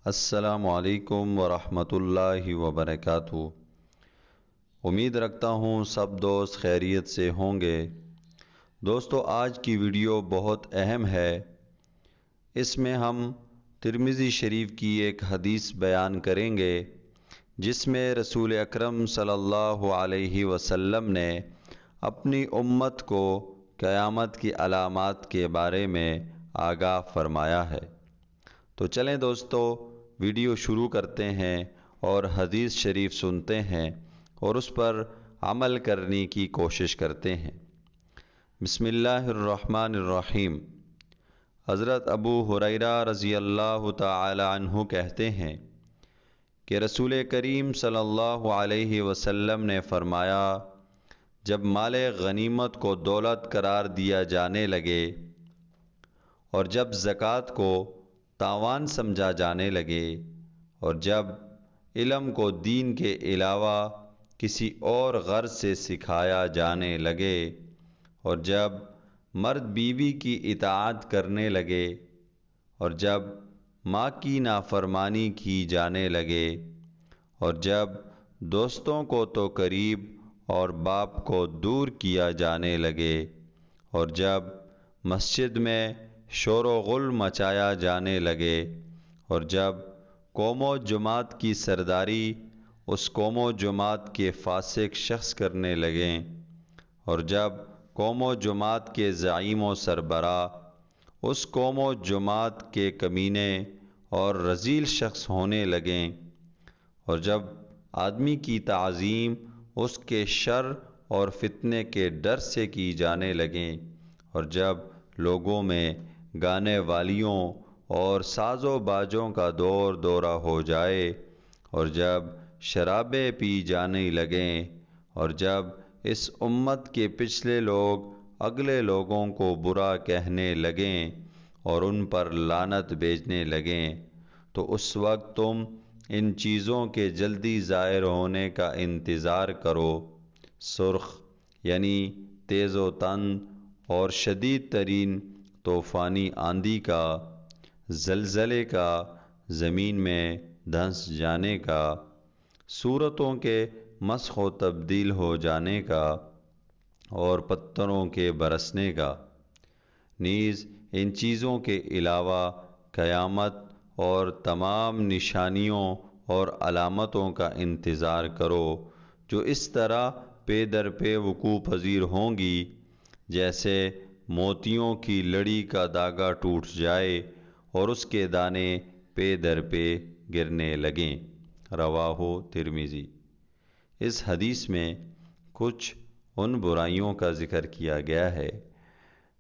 السلام علیکم ورحمۃ اللہ وبرکاتہ۔ امید رکھتا ہوں سب دوست خیریت سے ہوں گے۔ دوستو، آج کی ویڈیو بہت اہم ہے۔ اس میں ہم ترمذی شریف کی ایک حدیث بیان کریں گے جس میں رسول اکرم صلی اللہ علیہ وسلم نے اپنی امت کو قیامت کی علامات کے بارے میں آگاہ فرمایا ہے۔ تو چلیں دوستو، ویڈیو شروع کرتے ہیں اور حدیث شریف سنتے ہیں اور اس پر عمل کرنے کی کوشش کرتے ہیں۔ بسم اللہ الرحمن الرحیم۔ حضرت ابو ہریرہ رضی اللہ تعالی عنہ کہتے ہیں کہ رسول کریم صلی اللہ علیہ وسلم نے فرمایا، جب مال غنیمت کو دولت قرار دیا جانے لگے اور جب زکوٰۃ کو تاوان سمجھا جانے لگے اور جب علم کو دین کے علاوہ کسی اور غرض سے سکھایا جانے لگے اور جب مرد بیوی کی اطاعت کرنے لگے اور جب ماں کی نافرمانی کی جانے لگے اور جب دوستوں کو تو قریب اور باپ کو دور کیا جانے لگے اور جب مسجد میں شور و غل مچایا جانے لگے اور جب قوم و جماعت کی سرداری اس قوم و جماعت کے فاسق شخص کرنے لگیں اور جب قوم و جماعت کے زعیم و سربراہ اس قوم و جماعت کے کمینے اور رذیل شخص ہونے لگیں اور جب آدمی کی تعظیم اس کے شر اور فتنے کے ڈر سے کی جانے لگیں اور جب لوگوں میں گانے والیوں اور ساز و باجوں کا دور دورہ ہو جائے اور جب شرابیں پی جانے لگیں اور جب اس امت کے پچھلے لوگ اگلے لوگوں کو برا کہنے لگیں اور ان پر لعنت بھیجنے لگیں، تو اس وقت تم ان چیزوں کے جلدی ظاہر ہونے کا انتظار کرو۔ سرخ یعنی تیز و تند اور شدید ترین طوفانی آندھی کا، زلزلے کا، زمین میں دھنس جانے کا، صورتوں کے مسخ و تبدیل ہو جانے کا اور پتھروں کے برسنے کا۔ نیز ان چیزوں کے علاوہ قیامت اور تمام نشانیوں اور علامتوں کا انتظار کرو جو اس طرح پے در پے وقوع پذیر ہوں گی جیسے موتیوں کی لڑی کا دھاگا ٹوٹ جائے اور اس کے دانے پے در پے گرنے لگیں۔ رواہ ترمذی۔ اس حدیث میں کچھ ان برائیوں کا ذکر کیا گیا ہے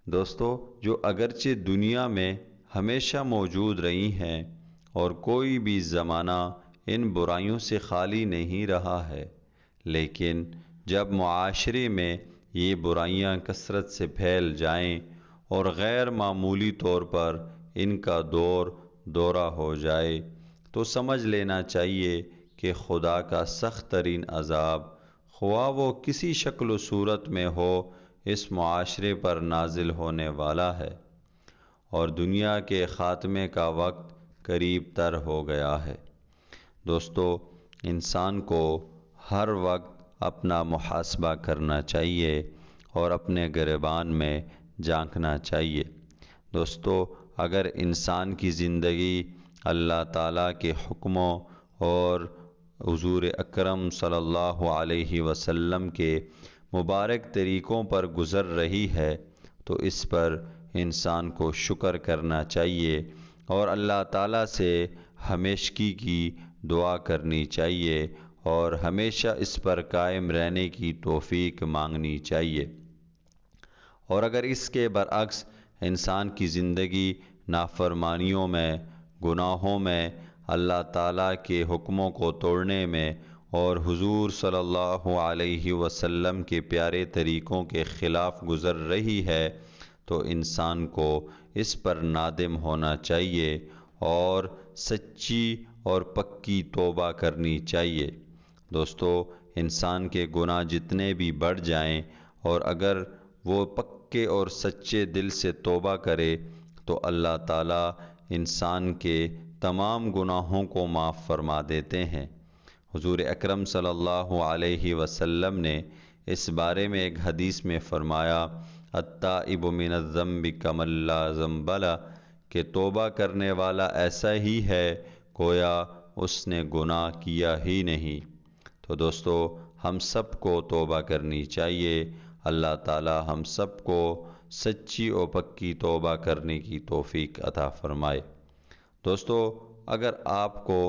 دوستو جو اگرچہ دنیا میں ہمیشہ موجود رہی ہیں اور کوئی بھی زمانہ ان برائیوں سے خالی نہیں رہا ہے، لیکن جب معاشرے میں یہ برائیاں کثرت سے پھیل جائیں اور غیر معمولی طور پر ان کا دورہ ہو جائے تو سمجھ لینا چاہیے کہ خدا کا سخت ترین عذاب خواہ وہ کسی شکل و صورت میں ہو اس معاشرے پر نازل ہونے والا ہے اور دنیا کے خاتمے کا وقت قریب تر ہو گیا ہے۔ دوستو، انسان کو ہر وقت اپنا محاسبہ کرنا چاہیے اور اپنے گریبان میں جھانکنا چاہیے۔ دوستو، اگر انسان کی زندگی اللہ تعالیٰ کے حکموں اور حضور اکرم صلی اللہ علیہ وسلم کے مبارک طریقوں پر گزر رہی ہے تو اس پر انسان کو شکر کرنا چاہیے اور اللہ تعالیٰ سے ہمیشگی کی دعا کرنی چاہیے اور ہمیشہ اس پر قائم رہنے کی توفیق مانگنی چاہیے۔ اور اگر اس کے برعکس انسان کی زندگی نافرمانیوں میں، گناہوں میں، اللہ تعالیٰ کے حکموں کو توڑنے میں اور حضور صلی اللہ علیہ وسلم کے پیارے طریقوں کے خلاف گزر رہی ہے تو انسان کو اس پر نادم ہونا چاہیے اور سچی اور پکی توبہ کرنی چاہیے۔ دوستو، انسان کے گناہ جتنے بھی بڑھ جائیں اور اگر وہ پکے اور سچے دل سے توبہ کرے تو اللہ تعالیٰ انسان کے تمام گناہوں کو معاف فرما دیتے ہیں۔ حضور اکرم صلی اللہ علیہ وسلم نے اس بارے میں ایک حدیث میں فرمایا التائب من الذنب کمن لا ذنب لہ، کہ توبہ کرنے والا ایسا ہی ہے گویا اس نے گناہ کیا ہی نہیں۔ تو دوستو ہم سب کو توبہ کرنی چاہیے۔ اللہ تعالی ہم سب کو سچی و پکی توبہ کرنے کی توفیق عطا فرمائے۔ دوستو اگر آپ کو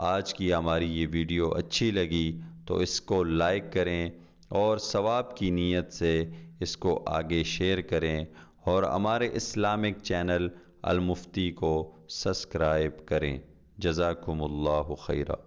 آج کی ہماری یہ ویڈیو اچھی لگی تو اس کو لائک کریں اور ثواب کی نیت سے اس کو آگے شیئر کریں، اور ہمارے اسلامک چینل المفتی کو سبسکرائب کریں۔ جزاکم اللہ خیرہ۔